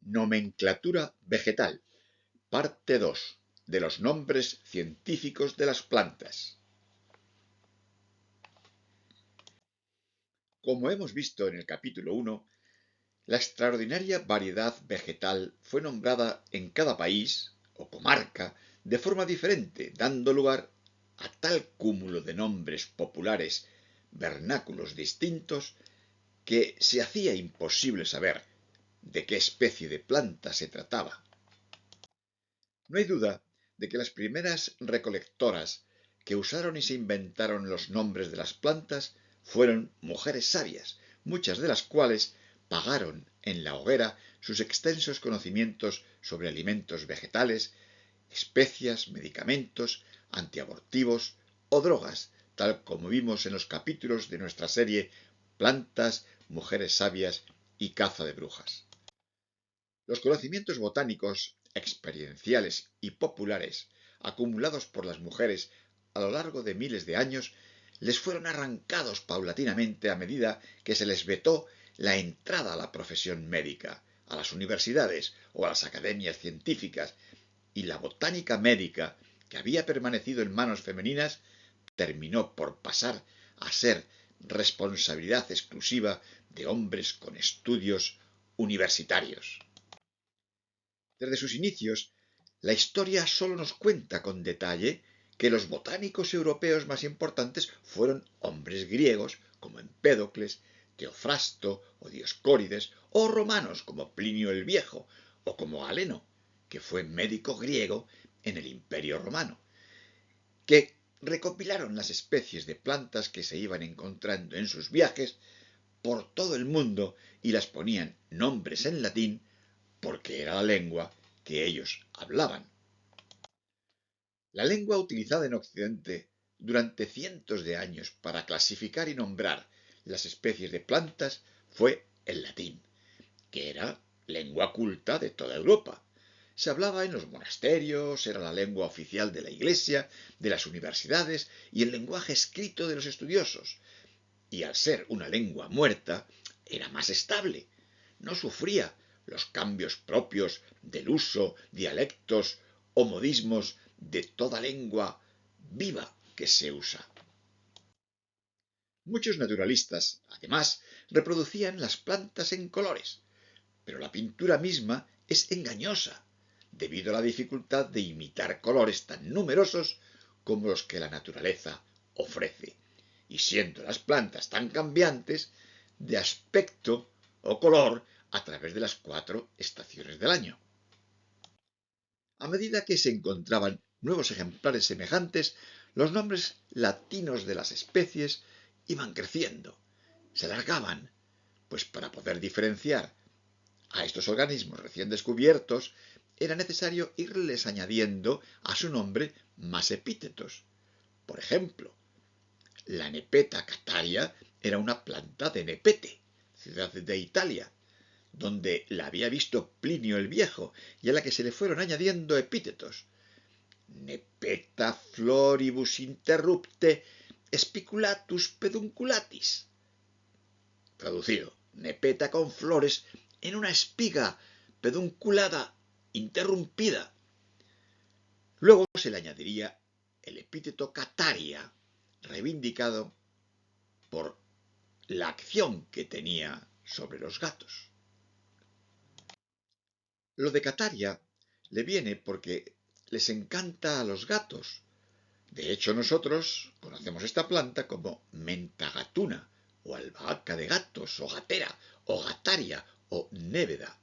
Nomenclatura vegetal. Parte 2. De los nombres científicos de las plantas. Como hemos visto en el capítulo 1, la extraordinaria variedad vegetal fue nombrada en cada país o comarca de forma diferente, dando lugar a tal cúmulo de nombres populares vernáculos distintos que se hacía imposible saber de qué especie de planta se trataba. No hay duda de que las primeras recolectoras que usaron y se inventaron los nombres de las plantas fueron mujeres sabias, muchas de las cuales pagaron en la hoguera sus extensos conocimientos sobre alimentos vegetales, especias, medicamentos, antiabortivos o drogas, tal como vimos en los capítulos de nuestra serie Plantas, Mujeres Sabias y Caza de Brujas. Los conocimientos botánicos, experienciales y populares acumulados por las mujeres a lo largo de miles de años les fueron arrancados paulatinamente a medida que se les vetó la entrada a la profesión médica, a las universidades o a las academias científicas, y la botánica médica, que había permanecido en manos femeninas, terminó por pasar a ser responsabilidad exclusiva de hombres con estudios universitarios. Desde sus inicios, la historia solo nos cuenta con detalle que los botánicos europeos más importantes fueron hombres griegos como Empédocles, Teofrasto o Dioscórides, o romanos como Plinio el Viejo, o como Galeno, que fue médico griego en el Imperio Romano, que recopilaron las especies de plantas que se iban encontrando en sus viajes por todo el mundo y las ponían nombres en latín porque era la lengua que ellos hablaban. La lengua utilizada en Occidente durante cientos de años para clasificar y nombrar las especies de plantas fue el latín, que era lengua culta de toda Europa. Se hablaba en los monasterios, era la lengua oficial de la Iglesia, de las universidades y el lenguaje escrito de los estudiosos. Y al ser una lengua muerta, era más estable. No sufría los cambios propios del uso, dialectos o modismos de toda lengua viva que se usa. Muchos naturalistas, además, reproducían las plantas en colores, pero la pintura misma es engañosa, debido a la dificultad de imitar colores tan numerosos como los que la naturaleza ofrece, y siendo las plantas tan cambiantes de aspecto o color a través de las 4 estaciones del año. A medida que se encontraban nuevos ejemplares semejantes, los nombres latinos de las especies iban creciendo, se alargaban, pues para poder diferenciar a estos organismos recién descubiertos era necesario irles añadiendo a su nombre más epítetos. Por ejemplo, la Nepeta cataria era una planta de Nepete, ciudad de Italia, donde la había visto Plinio el Viejo y a la que se le fueron añadiendo epítetos. Nepeta floribus interrupte spiculatus pedunculatis. Traducido, Nepeta con flores en una espiga pedunculada interrumpida. Luego se le añadiría el epíteto cataria, reivindicado por la acción que tenía sobre los gatos. Lo de cataria le viene porque les encanta a los gatos. De hecho, nosotros conocemos esta planta como menta gatuna, o albahaca de gatos, o gatera, o gataria, o néveda.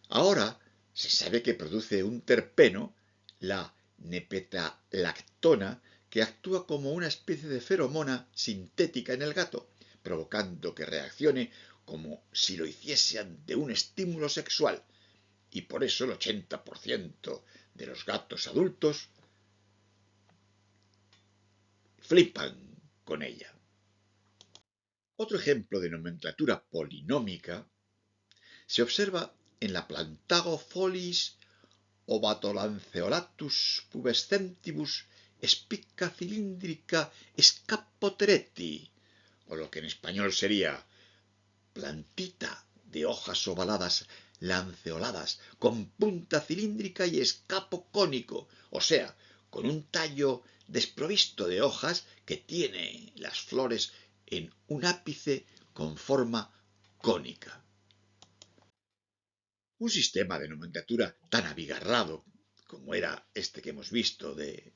Ahora se sabe que produce un terpeno, la nepetalactona, que actúa como una especie de feromona sintética en el gato, provocando que reaccione como si lo hiciese ante un estímulo sexual, y por eso el 80% de los gatos adultos flipan con ella. Otro ejemplo de nomenclatura polinómica se observa en la Plantago foliis Ovatolanceolatus pubescentibus spica cilíndrica scapotereti, o lo que en español sería plantita de hojas ovaladas lanceoladas, con punta cilíndrica y escapo cónico, o sea, con un tallo desprovisto de hojas que tiene las flores en un ápice con forma cónica. Un sistema de nomenclatura tan abigarrado como era este que hemos visto de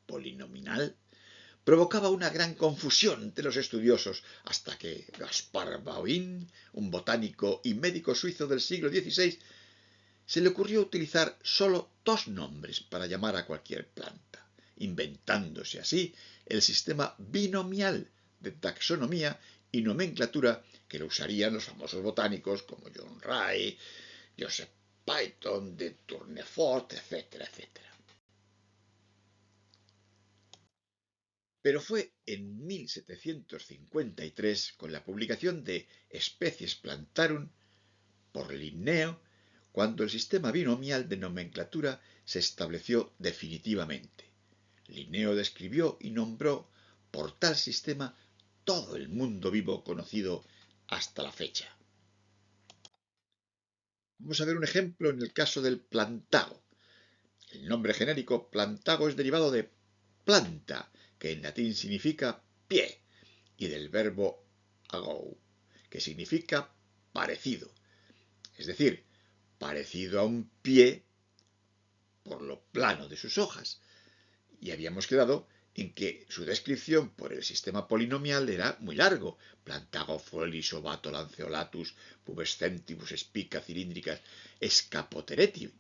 polinominal provocaba una gran confusión entre los estudiosos hasta que Gaspar Baudin, un botánico y médico suizo del siglo XVI, se le ocurrió utilizar solo dos nombres para llamar a cualquier planta, inventándose así el sistema binomial de taxonomía y nomenclatura que lo usarían los famosos botánicos como John Ray, Joseph Peyton, de Tournefort, etcétera, etcétera. Pero fue en 1753, con la publicación de Species Plantarum por Linneo, cuando el sistema binomial de nomenclatura se estableció definitivamente. Linneo describió y nombró por tal sistema todo el mundo vivo conocido hasta la fecha. Vamos a ver un ejemplo en el caso del plantago. El nombre genérico plantago es derivado de planta, que en latín significa pie, y del verbo ago, que significa parecido, es decir, parecido a un pie por lo plano de sus hojas. Y habíamos quedado en que su descripción por el sistema polinomial era muy largo: plantago foelis ovato lanceolatus pubescentibus spica cilíndricas escapotereti.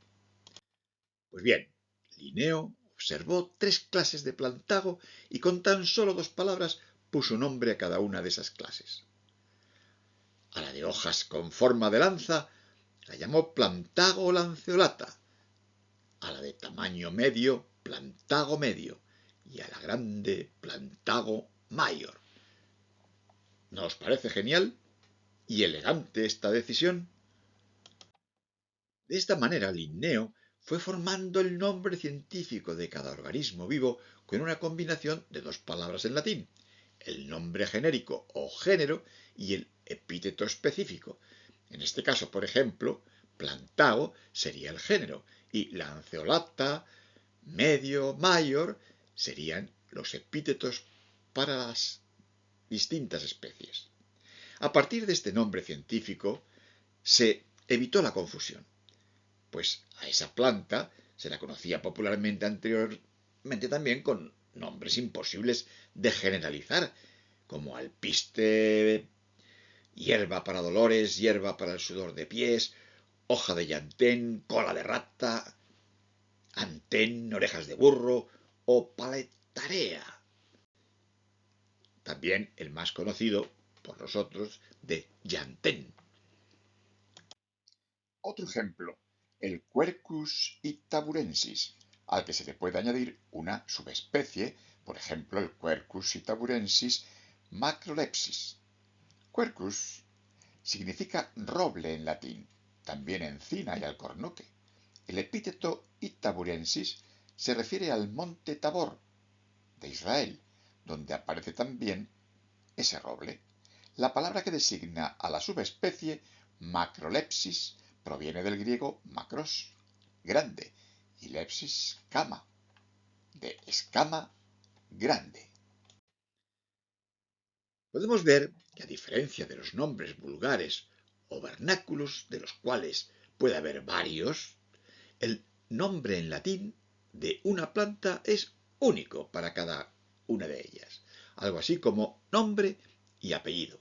Pues bien, Linneo observó tres clases de plantago y con tan solo dos palabras puso nombre a cada una de esas clases. A la de hojas con forma de lanza la llamó plantago lanceolata, a la de tamaño medio plantago medio y a la grande plantago mayor. ¿No os parece genial y elegante esta decisión? De esta manera, Linneo fue formando el nombre científico de cada organismo vivo con una combinación de dos palabras en latín: el nombre genérico o género y el epíteto específico. En este caso, por ejemplo, plantago sería el género y lanceolata, medio, mayor serían los epítetos para las distintas especies. A partir de este nombre científico se evitó la confusión, pues a esa planta se la conocía popularmente anteriormente también con nombres imposibles de generalizar, como alpiste, hierba para dolores, hierba para el sudor de pies, hoja de llantén, cola de rata, antén, orejas de burro o paletarea. También el más conocido por nosotros de llantén. Otro ejemplo, el Quercus itaburensis, al que se le puede añadir una subespecie, por ejemplo el Quercus itaburensis macrolepsis. Quercus significa roble en latín, también encina y alcornoque. El epíteto itaburensis se refiere al monte Tabor de Israel, donde aparece también ese roble. La palabra que designa a la subespecie macrolepsis proviene del griego macros, grande, y lepsis, cama, de escama grande. Podemos ver que, a diferencia de los nombres vulgares o vernáculos, de los cuales puede haber varios, el nombre en latín de una planta es único para cada una de ellas, algo así como nombre y apellido.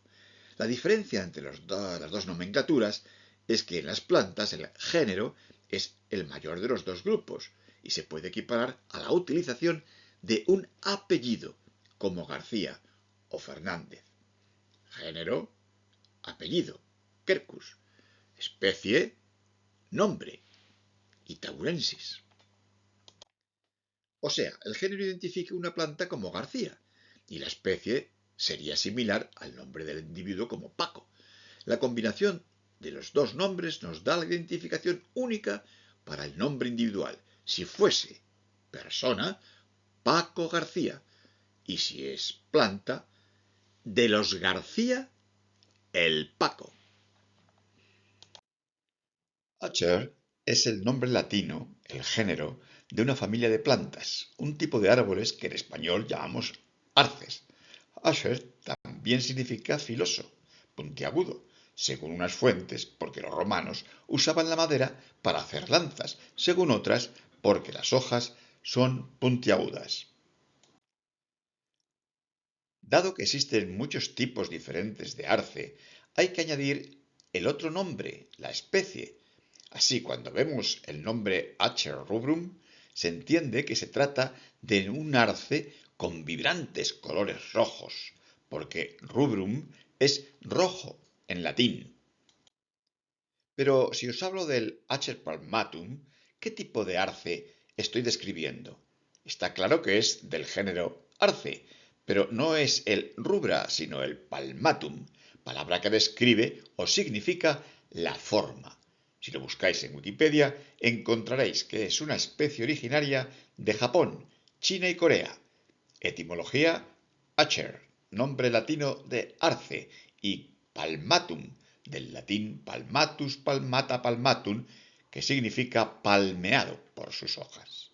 La diferencia entre las dos nomenclaturas es que en las plantas el género es el mayor de los dos grupos y se puede equiparar a la utilización de un apellido, como García o Fernández. Género, apellido, Quercus. Especie, nombre, Itaburensis. O sea, el género identifica una planta como García y la especie sería similar al nombre del individuo como Paco. La combinación de los dos nombres nos da la identificación única para el nombre individual. Si fuese persona, Paco García, y si es planta, de los García, el Paco. Acer es el nombre latino, el género, de una familia de plantas, un tipo de árboles que en español llamamos arces. Acer también significa filoso, puntiagudo, según unas fuentes, porque los romanos usaban la madera para hacer lanzas, según otras, porque las hojas son puntiagudas. Dado que existen muchos tipos diferentes de arce, hay que añadir el otro nombre, la especie. Así, cuando vemos el nombre Acer rubrum, se entiende que se trata de un arce con vibrantes colores rojos, porque rubrum es rojo en latín. Pero si os hablo del Acer palmatum, ¿qué tipo de arce estoy describiendo? Está claro que es del género arce, pero no es el rubra, sino el palmatum, palabra que describe o significa la forma. Si lo buscáis en Wikipedia, encontraréis que es una especie originaria de Japón, China y Corea. Etimología: Acer, nombre latino de arce, y palmatum, del latín palmatus, palmata, palmatum, que significa palmeado por sus hojas.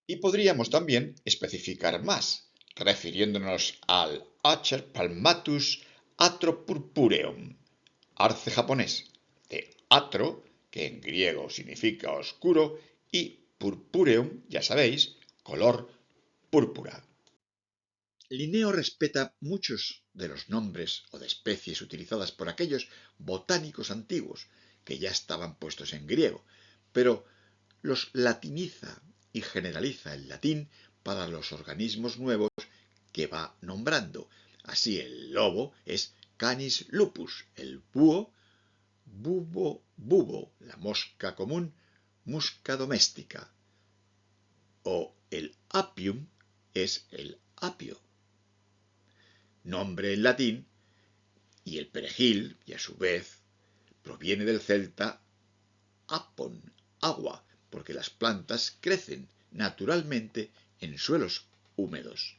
Y podríamos también especificar más, refiriéndonos al Acer palmatus atropurpureum, arce japonés, de atro, que en griego significa oscuro, y purpureum, ya sabéis, color púrpura. Linneo respeta muchos de los nombres o de especies utilizadas por aquellos botánicos antiguos que ya estaban puestos en griego, pero los latiniza y generaliza el latín para los organismos nuevos que va nombrando. Así el lobo es Canis lupus, el búho bubo, la mosca común, Musca domestica, o el apium es el apio, nombre en latín, y el perejil, y a su vez, proviene del celta apon, agua, porque las plantas crecen naturalmente en suelos húmedos.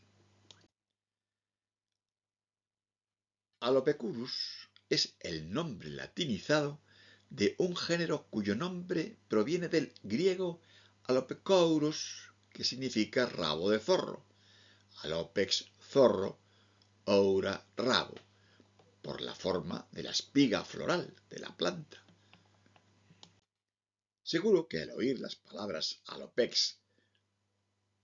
Alopeculus es el nombre latinizado de un género cuyo nombre proviene del griego alopecourus, que significa rabo de zorro, alopex zorro, oura rabo, por la forma de la espiga floral de la planta. Seguro que al oír las palabras alopex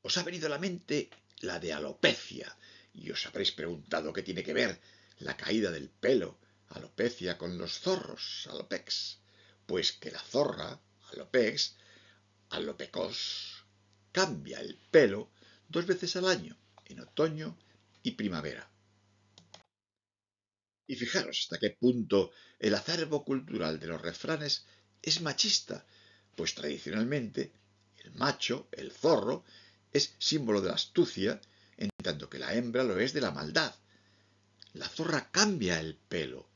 os ha venido a la mente la de alopecia y os habréis preguntado qué tiene que ver la caída del pelo, alopecia, con los zorros, alopex. Pues que la zorra, alopex, alopecos, cambia el pelo 2 veces al año, en otoño y primavera. Y fijaros hasta qué punto el acervo cultural de los refranes es machista, pues tradicionalmente el macho, el zorro, es símbolo de la astucia, en tanto que la hembra lo es de la maldad. La zorra cambia el pelo,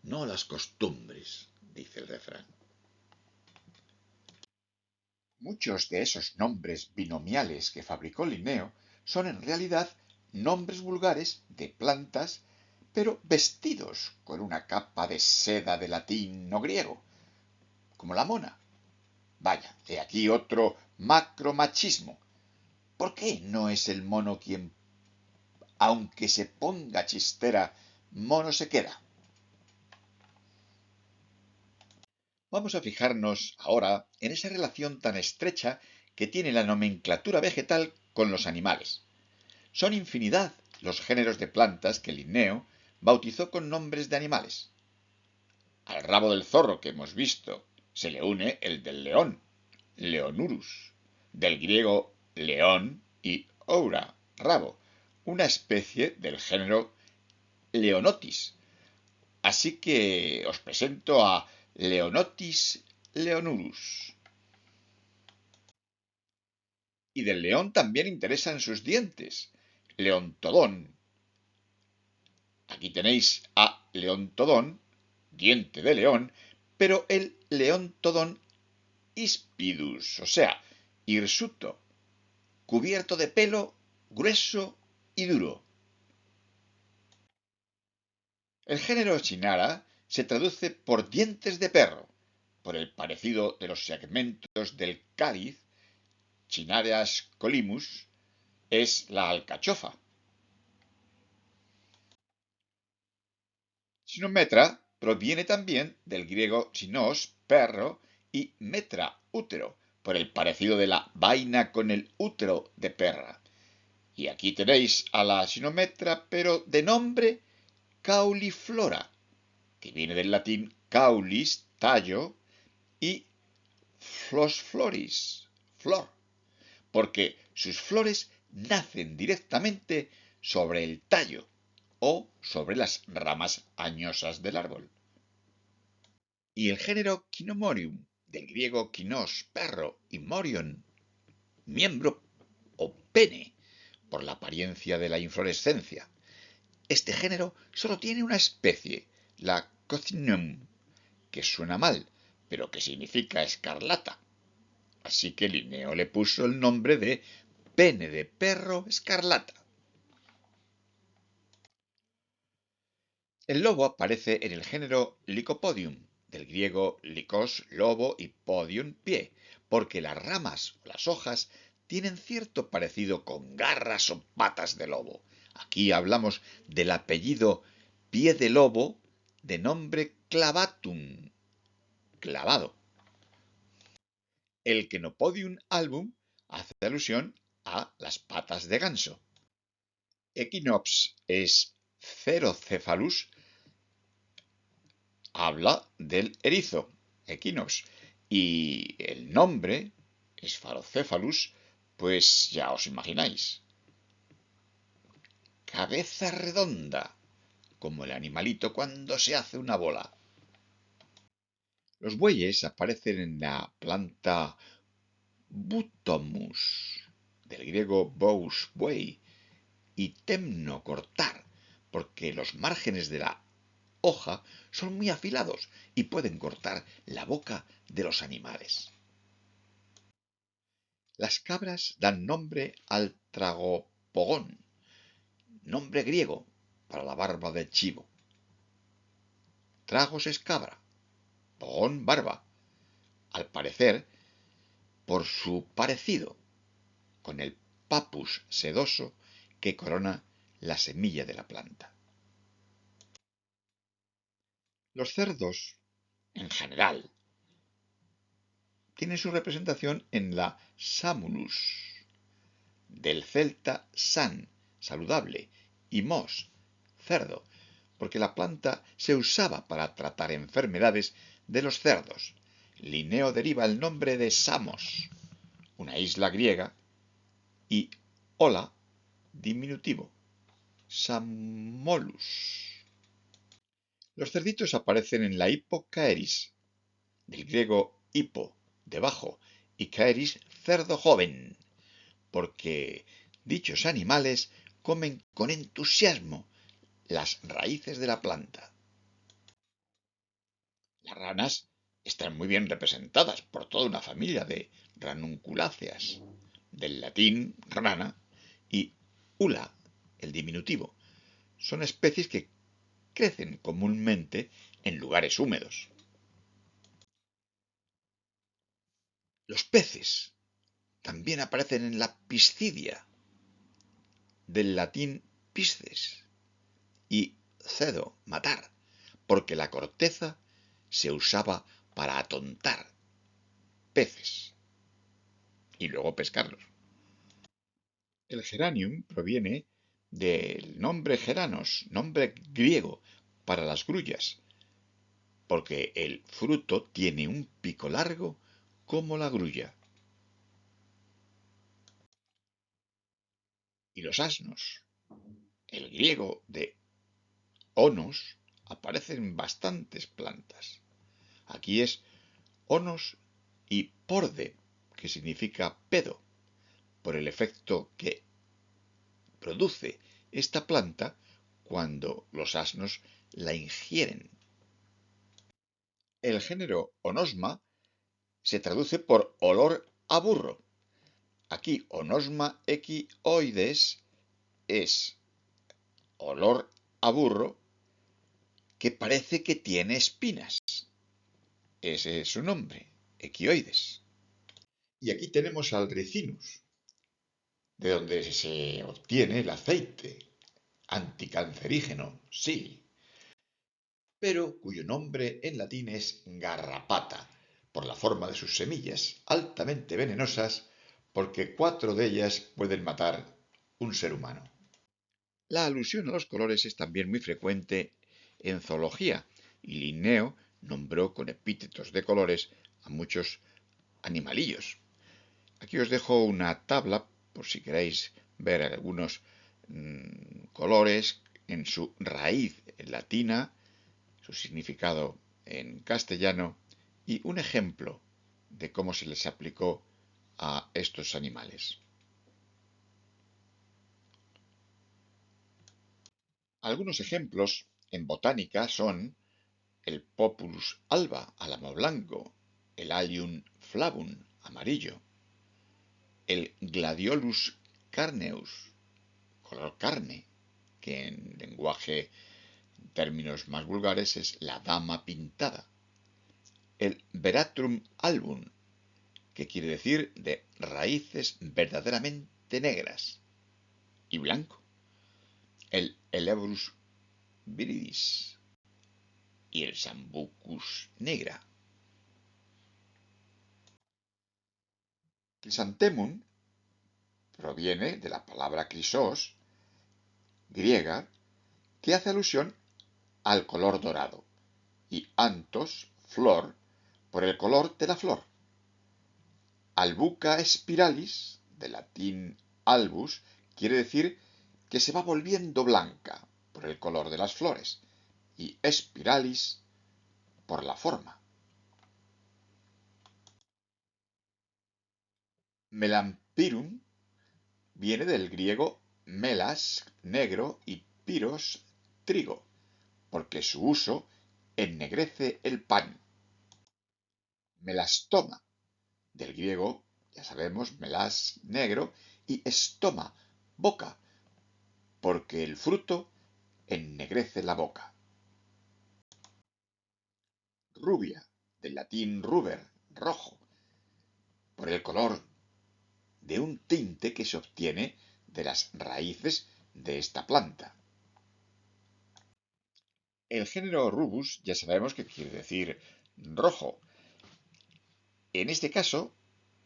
no las costumbres, dice el refrán. Muchos de esos nombres binomiales que fabricó Linneo son en realidad nombres vulgares de plantas, pero vestidos con una capa de seda de latín o griego, como la mona. Vaya, de aquí otro macromachismo. ¿Por qué no es el mono quien, aunque se ponga chistera, mono se queda? Vamos a fijarnos ahora en esa relación tan estrecha que tiene la nomenclatura vegetal con los animales. Son infinidad los géneros de plantas que Linneo bautizó con nombres de animales. Al rabo del zorro que hemos visto se le une el del león, Leonurus, del griego león, y oura, rabo, una especie del género Leonotis. Así que os presento a Leonotis leonurus. Y del león también interesan sus dientes, Leontodón. Aquí tenéis a Leontodón, diente de león, pero el Leontodón hispidus, o sea, hirsuto, cubierto de pelo grueso y duro. El género Chinara se traduce por dientes de perro, por el parecido de los segmentos del cáliz, Cinareas colimus, es la alcachofa. Sinometra proviene también del griego sinos, perro, y metra, útero, por el parecido de la vaina con el útero de perra. Y aquí tenéis a la sinometra, pero de nombre cauliflora, que viene del latín caulis, tallo, y floris, flor, porque sus flores nacen directamente sobre el tallo o sobre las ramas añosas del árbol. Y el género Kinomorium, del griego kinos, perro, y morion, miembro o pene, por la apariencia de la inflorescencia. Este género solo tiene una especie, la Coccinum, que suena mal, pero que significa escarlata. Así que Linneo le puso el nombre de pene de perro escarlata. El lobo aparece en el género Lycopodium, del griego lykos, lobo, y podium, pie, porque las ramas o las hojas tienen cierto parecido con garras o patas de lobo. Aquí hablamos del apellido pie de lobo, de nombre clavatum, clavado. El Chenopodium album hace alusión a las patas de ganso. Equinops es Cerocephalus, habla del erizo, Equinops, y el nombre, Sphaerocephalus, pues ya os imagináis. Cabeza redonda, como el animalito cuando se hace una bola. Los bueyes aparecen en la planta Butomus, del griego bous, buey, y temno, cortar, porque los márgenes de la hoja son muy afilados y pueden cortar la boca de los animales. Las cabras dan nombre al tragopogón, nombre griego para la barba del chivo. Tragos es cabra, pogón barba, al parecer por su parecido con el papus sedoso que corona la semilla de la planta. Los cerdos, en general, tienen su representación en la Samulus, del celta san, saludable, y mos, cerdo, porque la planta se usaba para tratar enfermedades de los cerdos. Linneo deriva el nombre de Samos, una isla griega, y hola, diminutivo, Samolus. Los cerditos aparecen en la Hippocaeris, del griego hippo, debajo, y caeris, cerdo joven, porque dichos animales comen con entusiasmo las raíces de la planta. Las ranas están muy bien representadas por toda una familia de ranunculáceas, del latín rana, y ula, el diminutivo. Son especies que crecen comúnmente en lugares húmedos. Los peces también aparecen en la Piscidia, del latín pisces, y cedo, matar, porque la corteza se usaba para atontar peces y luego pescarlos. El geranium proviene del nombre geranos, nombre griego para las grullas, porque el fruto tiene un pico largo como la grulla. Y los asnos, el griego de onos, aparece en bastantes plantas. Aquí es onos y porde, que significa pedo, por el efecto que produce esta planta cuando los asnos la ingieren. El género onosma se traduce por olor a burro. Aquí onosma equioides es olor a burro que parece que tiene espinas. ese es su nombre, equioides. Y aquí tenemos al ricinus, de donde se obtiene el aceite anticancerígeno, sí, pero cuyo nombre en latín es garrapata, por la forma de sus semillas, altamente venenosas, porque 4 de ellas pueden matar un ser humano. La alusión a los colores es también muy frecuente en zoología, y Linneo nombró con epítetos de colores a muchos animalillos. Aquí os dejo una tabla, por si queréis ver algunos colores en su raíz latina, su significado en castellano y un ejemplo de cómo se les aplicó a estos animales. Algunos ejemplos en botánica son el Populus alba, álamo blanco, el Allium flavum, amarillo, el Gladiolus carneus, color carne, que en lenguaje, en términos más vulgares, es la dama pintada, el Veratrum album, que quiere decir de raíces verdaderamente negras y blanco, el Elebrus viridis y el Sambucus nigra. Chrysanthemum proviene de la palabra chrysos, griega, que hace alusión al color dorado, y anthos, flor, por el color de la flor. Albuca spiralis, de latín albus, quiere decir que se va volviendo blanca por el color de las flores, y spiralis por la forma. Melampirum viene del griego melas, negro, y piros, trigo, porque su uso ennegrece el pan. Melastoma, del griego, ya sabemos, melas, negro, y estoma, boca, porque el fruto ennegrece la boca. Rubia, del latín ruber, rojo, por el color de un tinte que se obtiene de las raíces de esta planta. El género rubus ya sabemos que quiere decir rojo. En este caso,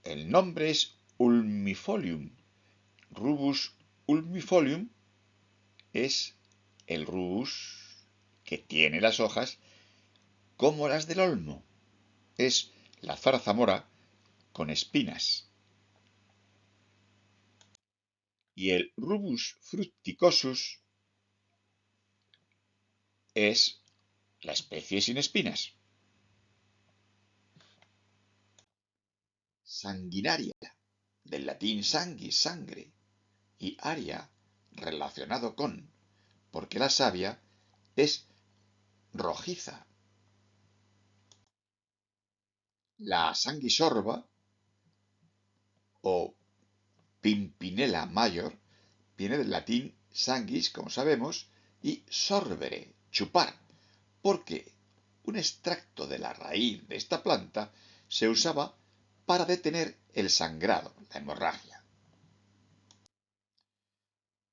el nombre es ulmifolium. Rubus ulmifolium es el rubus que tiene las hojas como las del olmo. Es la zarzamora con espinas. Y el Rubus fruticosus es la especie sin espinas. Sanguinaria, del latín sanguis, sangre, y aria, relacionado con, porque la savia es rojiza. La sanguisorba o Pimpinella major viene del latín sanguis, como sabemos, y sorbere, chupar, porque un extracto de la raíz de esta planta se usaba para detener el sangrado, la hemorragia.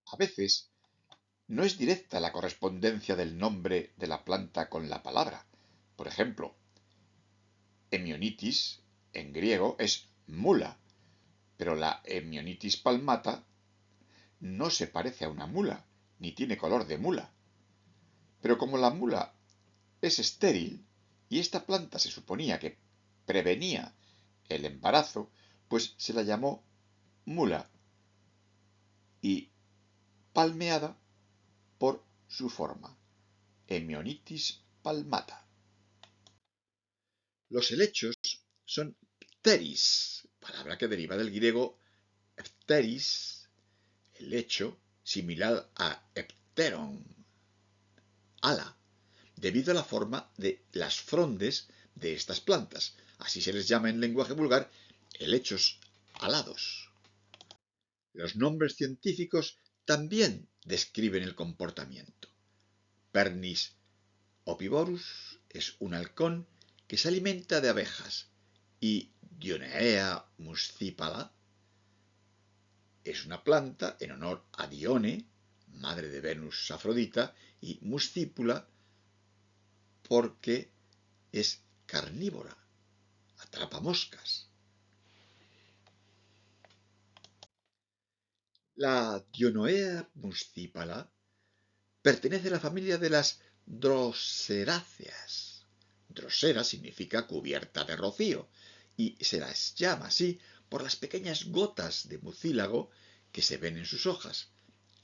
A veces no es directa la correspondencia del nombre de la planta con la palabra. Por ejemplo, hemionitis en griego es mula, pero la hemionitis palmata no se parece a una mula, ni tiene color de mula. Pero como la mula es estéril y esta planta se suponía que prevenía el embarazo, pues se la llamó mula y palmeada por su forma, Hemionitis palmata. Los helechos son pteris, palabra que deriva del griego pteris, helecho, similar a hepteron, ala, debido a la forma de las frondes de estas plantas. Así se les llama en lenguaje vulgar helechos alados. Los nombres científicos también describen el comportamiento. Pernis opivorus es un halcón que se alimenta de abejas, y Dionea muscipala es una planta en honor a Dione, madre de Venus Afrodita, y muscípula porque es carnívora, atrapa moscas. La Dionoea muscipala pertenece a la familia de las Droseráceas. Drosera significa cubierta de rocío y se las llama así por las pequeñas gotas de mucílago que se ven en sus hojas.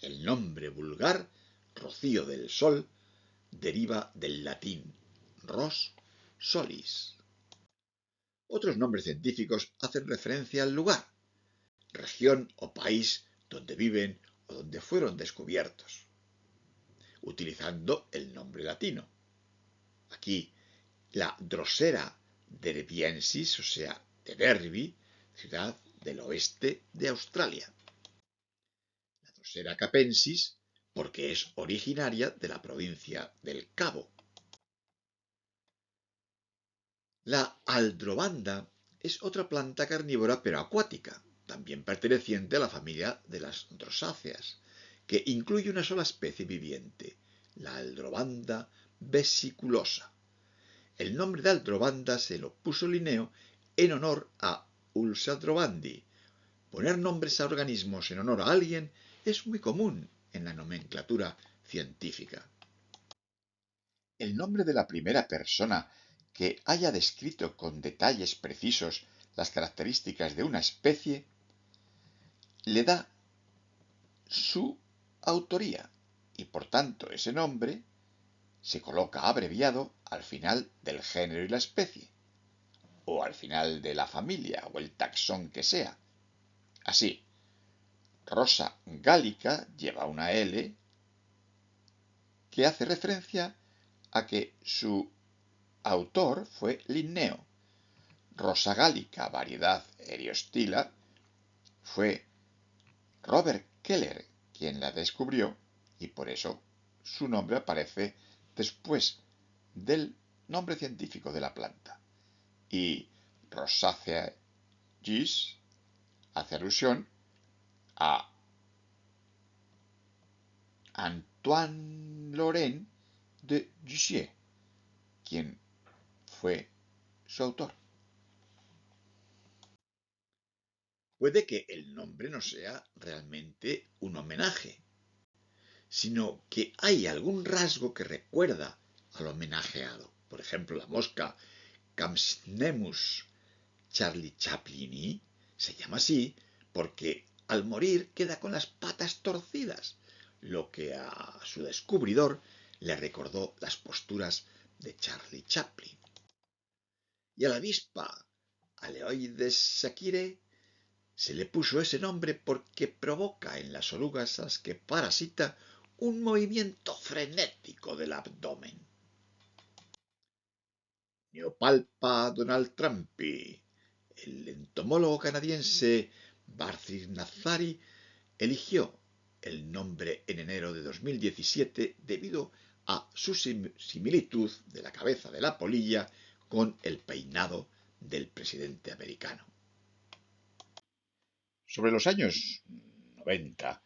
El nombre vulgar, rocío del sol, deriva del latín ros solis. Otros nombres científicos hacen referencia al lugar, región o país donde viven o donde fueron descubiertos, utilizando el nombre latino. Aquí, la Drosera derbiensis, o sea, de Derby, ciudad del oeste de Australia. La Drosera capensis, porque es originaria de la provincia del Cabo. La aldrovanda es otra planta carnívora pero acuática, también perteneciente a la familia de las drosáceas, que incluye una sola especie viviente, la aldrovanda vesiculosa. El nombre de aldrovanda se lo puso Linneo en honor a Ulsa Aldrovandi. Poner nombres a organismos en honor a alguien es muy común en la nomenclatura científica. El nombre de la primera persona que haya descrito con detalles precisos las características de una especie le da su autoría y por tanto ese nombre se coloca abreviado al final del género y la especie, o al final de la familia o el taxón que sea. Así, Rosa Gallica lleva una L que hace referencia a que su autor fue Linneo. Rosa Gallica, variedad Eriostila, fue Robert Keller quien la descubrió y por eso su nombre aparece después del nombre científico de la planta. Y Rosacea gis hace alusión a Antoine Laurent de Jussieu, quien fue su autor. Puede que el nombre no sea realmente un homenaje, sino que hay algún rasgo que recuerda al homenajeado. Por ejemplo, la mosca Campsnemus charliechaplini se llama así porque al morir queda con las patas torcidas, lo que a su descubridor le recordó las posturas de Charlie Chaplin. Y a la avispa Aleoides sakire se le puso ese nombre porque provoca en las orugas a las que parasita un movimiento frenético del abdomen. Neopalpa Donald Trumpi. El entomólogo canadiense Barthir Nazari eligió el nombre en enero de 2017 debido a su similitud de la cabeza de la polilla con el peinado del presidente americano. Sobre los años 90,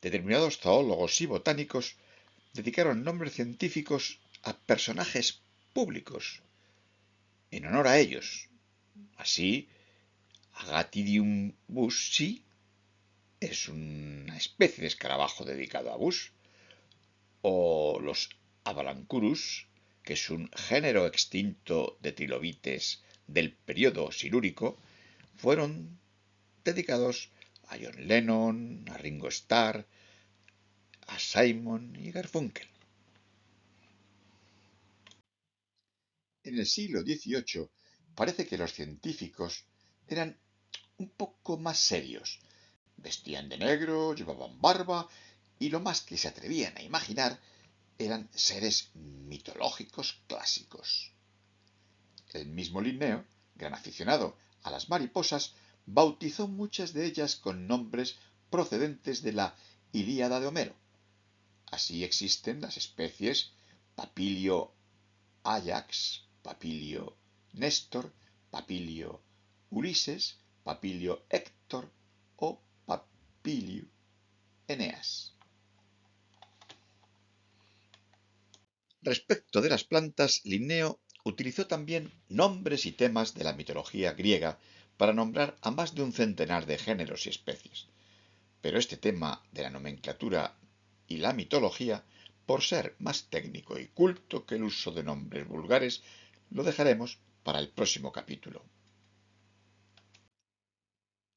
determinados zoólogos y botánicos dedicaron nombres científicos a personajes públicos en honor a ellos. Así, Agathidium bussi es una especie de escarabajo dedicado a Bush, o los Avalancurus, que es un género extinto de trilobites del período silúrico, fueron dedicados a John Lennon, a Ringo Starr, a Simon y Garfunkel. En el siglo XVIII parece que los científicos eran un poco más serios. Vestían de negro, llevaban barba y lo más que se atrevían a imaginar eran seres mitológicos clásicos. El mismo Linneo, gran aficionado a las mariposas, bautizó muchas de ellas con nombres procedentes de la Ilíada de Homero. Así existen las especies Papilio ajax, Papilio Néstor, Papilio Ulises, Papilio Héctor o Papilio Eneas. Respecto de las plantas, Linneo utilizó también nombres y temas de la mitología griega para nombrar a más de un centenar de géneros y especies. Pero este tema de la nomenclatura y la mitología, por ser más técnico y culto que el uso de nombres vulgares, lo dejaremos para el próximo capítulo.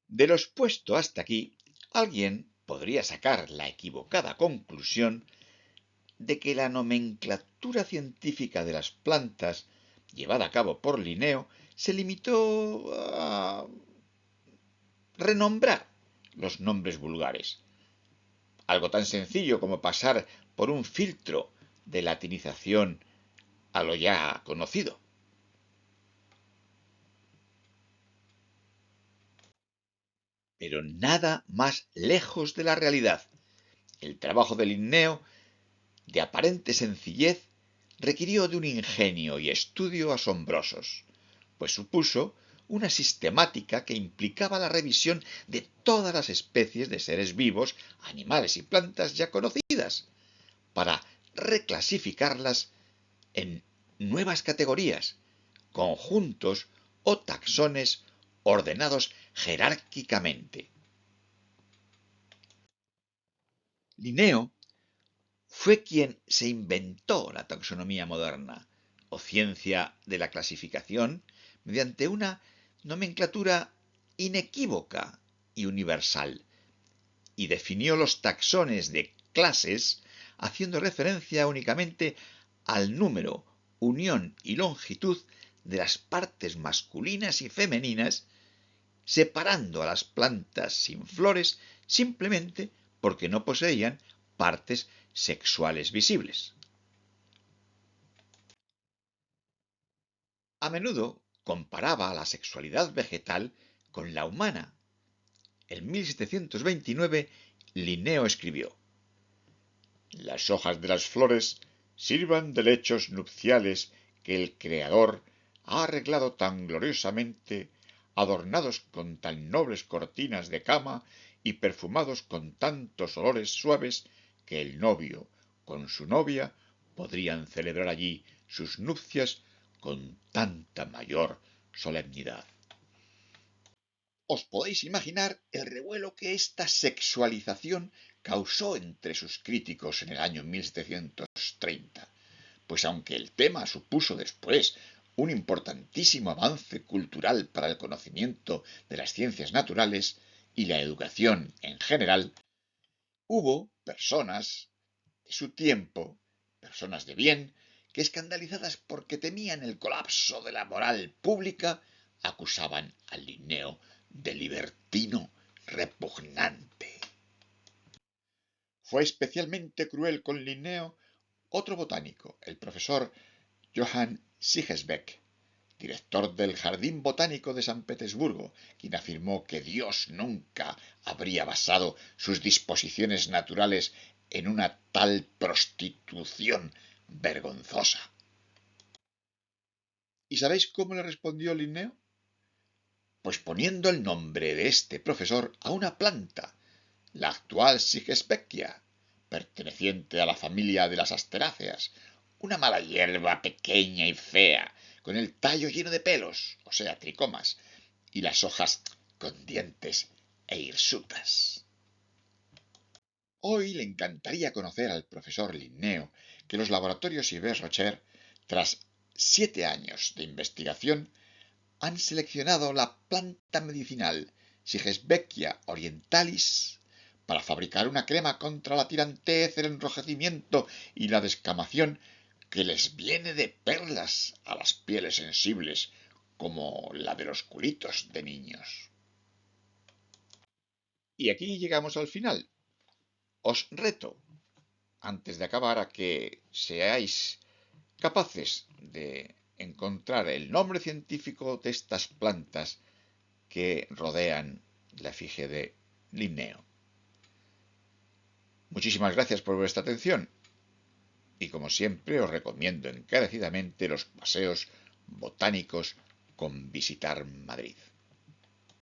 De lo expuesto hasta aquí, alguien podría sacar la equivocada conclusión de que la nomenclatura científica de las plantas llevada a cabo por Linneo se limitó a renombrar los nombres vulgares. Algo tan sencillo como pasar por un filtro de latinización a lo ya conocido. Pero nada más lejos de la realidad. El trabajo de Linneo, de aparente sencillez, requirió de un ingenio y estudio asombrosos, pues supuso una sistemática que implicaba la revisión de todas las especies de seres vivos, animales y plantas ya conocidas, para reclasificarlas en nuevas categorías, conjuntos o taxones ordenados jerárquicamente. Linneo fue quien se inventó la taxonomía moderna, o ciencia de la clasificación, mediante una nomenclatura inequívoca y universal, y definió los taxones de clases haciendo referencia únicamente al número, unión y longitud de las partes masculinas y femeninas, separando a las plantas sin flores simplemente porque no poseían partes sexuales visibles. A menudo comparaba la sexualidad vegetal con la humana. En 1729, Linneo escribió: «Las hojas de las flores sirvan de lechos nupciales que el Creador ha arreglado tan gloriosamente, adornados con tan nobles cortinas de cama y perfumados con tantos olores suaves, que el novio con su novia podrían celebrar allí sus nupcias con tanta mayor solemnidad». Os podéis imaginar el revuelo que esta sexualización causó entre sus críticos en el año 1730, pues aunque el tema supuso después un importantísimo avance cultural para el conocimiento de las ciencias naturales y la educación en general, hubo personas de su tiempo, personas de bien, que escandalizadas porque temían el colapso de la moral pública, acusaban a Linneo de libertino repugnante. Fue especialmente cruel con Linneo otro botánico, el profesor Johann Siegesbeck, director del Jardín Botánico de San Petersburgo, quien afirmó que Dios nunca habría basado sus disposiciones naturales en una tal prostitución vergonzosa. ¿Y sabéis cómo le respondió Linneo? Pues poniendo el nombre de este profesor a una planta, la actual Sigesbeckia, perteneciente a la familia de las asteráceas, una mala hierba pequeña y fea, con el tallo lleno de pelos, o sea, tricomas, y las hojas con dientes e hirsutas. Hoy le encantaría conocer al profesor Linneo que los laboratorios Yves Rocher, tras 7 años de investigación, han seleccionado la planta medicinal Sigesbeckia orientalis para fabricar una crema contra la tirantez, el enrojecimiento y la descamación que les viene de perlas a las pieles sensibles, como la de los culitos de niños. Y aquí llegamos al final. Os reto, antes de acabar, a que seáis capaces de encontrar el nombre científico de estas plantas que rodean la efigie de Linneo. Muchísimas gracias por vuestra atención y como siempre os recomiendo encarecidamente los paseos botánicos con visitar Madrid.